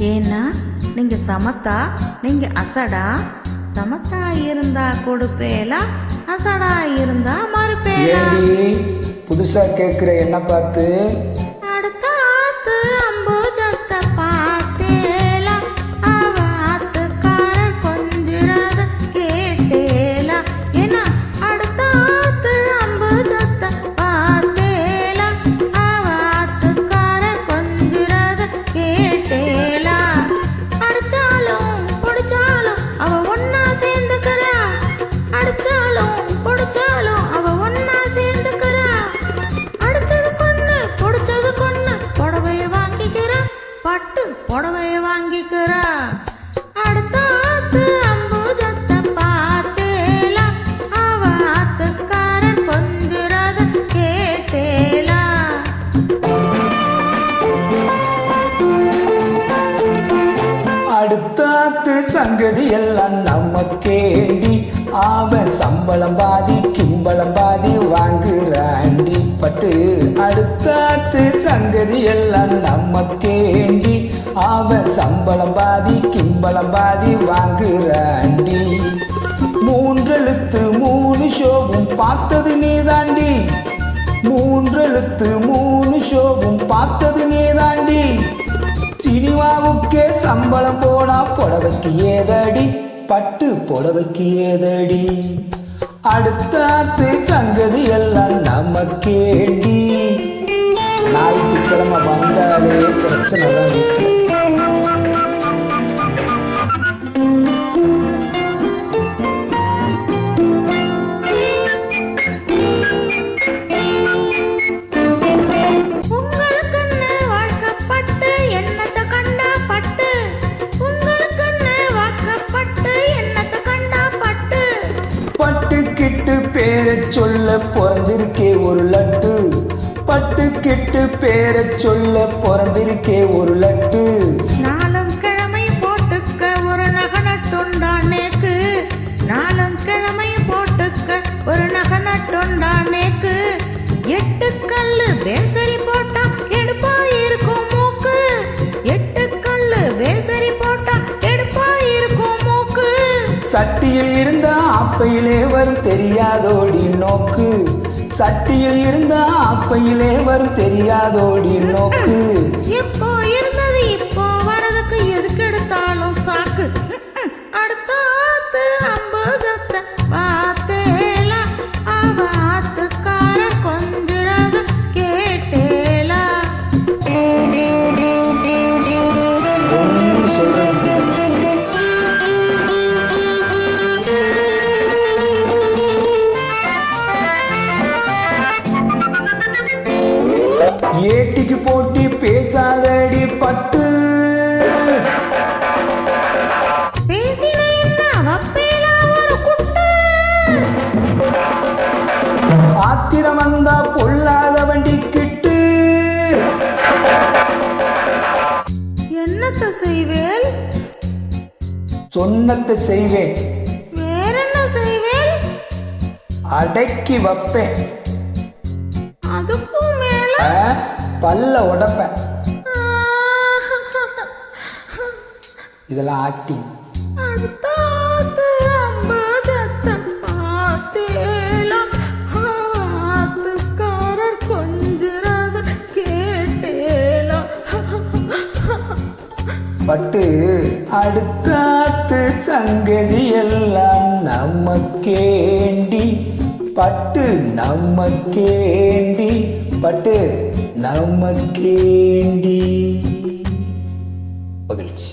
ஏன்னா நீங்க சமத்தா, நீங்க அசடா. சமத்தா இருந்தா கொடுப்பேலா, அசடா இருந்தா மறுப்பேலா. புதுசா கேக்குற என்ன பார்த்து? அடுத்த ஆத்து அம்புஜத்தை பார்த்தேலா, அவ ஆத்துக்காரர் கொஞ்சிறத கேட்டேலா. ஏன்னா அடுத்த ஆத்து அம்புஜத்தை பார்த்தேலா, அவ ஆத்துக்காரர் கொஞ்சிறத கேட்டேலா. அடிச்சாலும் பொடிச்சாலும் அவ ஒன்னா சேர்ந்துக்கிறா, அடிச்சாலும் பொடிச்சாலும் அவ ஒன்னா சேர்ந்துக்கிறா. அடிச்சது கொன்னு பொடிச்சது கொன்னு புடவைய வாங்கிக்கிறா, பட்டு புடவைய வாங்கிக்கிறா. அடுத்த ஆத்து அம்புஜத்தை பார்த்தேலா, அவ ஆத்துக்காரன் கொஞ்சிறத கேட்டேலா. அடுத்தாத்து சங்கதி எல்லாம் நமக்கேண்டி, அவன் சம்பளம் பாதி கிம்பளம் பாதி வாங்குறாண்டி. பட்டு அடுத்தாத்து சங்கதி எல்லாம் நமக்கேண்டி, அவன் சம்பளம் பாதி கிம்பளம் பாதி வாங்குறாண்டி. மூன்றெழுத்து மூணு ஷோவும் பார்த்தது நீதாண்டி, மூன்றெழுத்து மூணு ஷோவும் பார்த்தது நீதாண்டி. சினிமாவுக்கே சம்பளம் போனா புடவைக்கு ஏதடி, பட்டு புடவைக்கு ஏதடி. அடுத்தாத்து சங்கதி எல்லாம் நமக்கேண்டி. ஞாயிற்றுக்கிழமை வந்தாலே பிரச்சனை தான் வீட்டில். பட்டுக்கிட்டு பேரை சொல்ல பிறந்திருக்கே ஒரு லட்டு, பட்டுக்கிட்டு பேரை சொல்ல பிறந்திருக்கே ஒரு லட்டு. நாளும் கிழமை போட்டுக்க ஒரு நகனட்டுண்டானேக்கு, நாளும் கிழமை போட்டுக்க ஒரு நகனட்டுண்டானேக்கு. 8 கல்லு பேசரி போட்டா எடுப்பா இருக்கும் மூக்கு, 8 கல்லு பேசரி போட்டா எடுப்பா இருக்கும் மூக்கு. சட்டியில் இருந்த ஆப்பையிலே வரும் தெரியாதோடி நோக்கு, சட்டியில் இருந்த ஆப்பையிலே வரும் தெரியாதோடி நோக்கு. இப்போ இருந்தது இப்போ வரதுக்கு எதுக்கு எடுத்தாலும் சாக்கு. அடுத்த ஆத்து அம்புஜத்தை பார்த்தேலா, அவ ஆத்துக்காரர் கொஞ்சிறத கேட்டேலா. ஏட்டிக்கு போட்டி பேசாதடி பட்டு, பேசின என்ன வப்பேலா ஒரு குட்டு. ஆத்திரம் வந்தா பொல்லாத வண்டி கிட்டு. என்னத்த செய்வேல்? சொன்னத்தை செய்வேன், வேறென்ன செய்வேல்? அடக்கி வைப்பேன், அதுக்கும் மேல பல்ல உடைப்பேன். இதெல்லாம் ஆக்டிங். அடுத்த ஆத்து அம்புஜத்தை பார்த்தேலா, அவ ஆத்துக்காரர் கொஞ்சிறத கேட்டேலா. பட்டு அடுத்தாத்து சங்கதி எல்லாம் நமக்கேண்டி, பட்டு நமக்கேண்டி, பட்டு நமக்கேண்டி. மகிழ்ச்சி.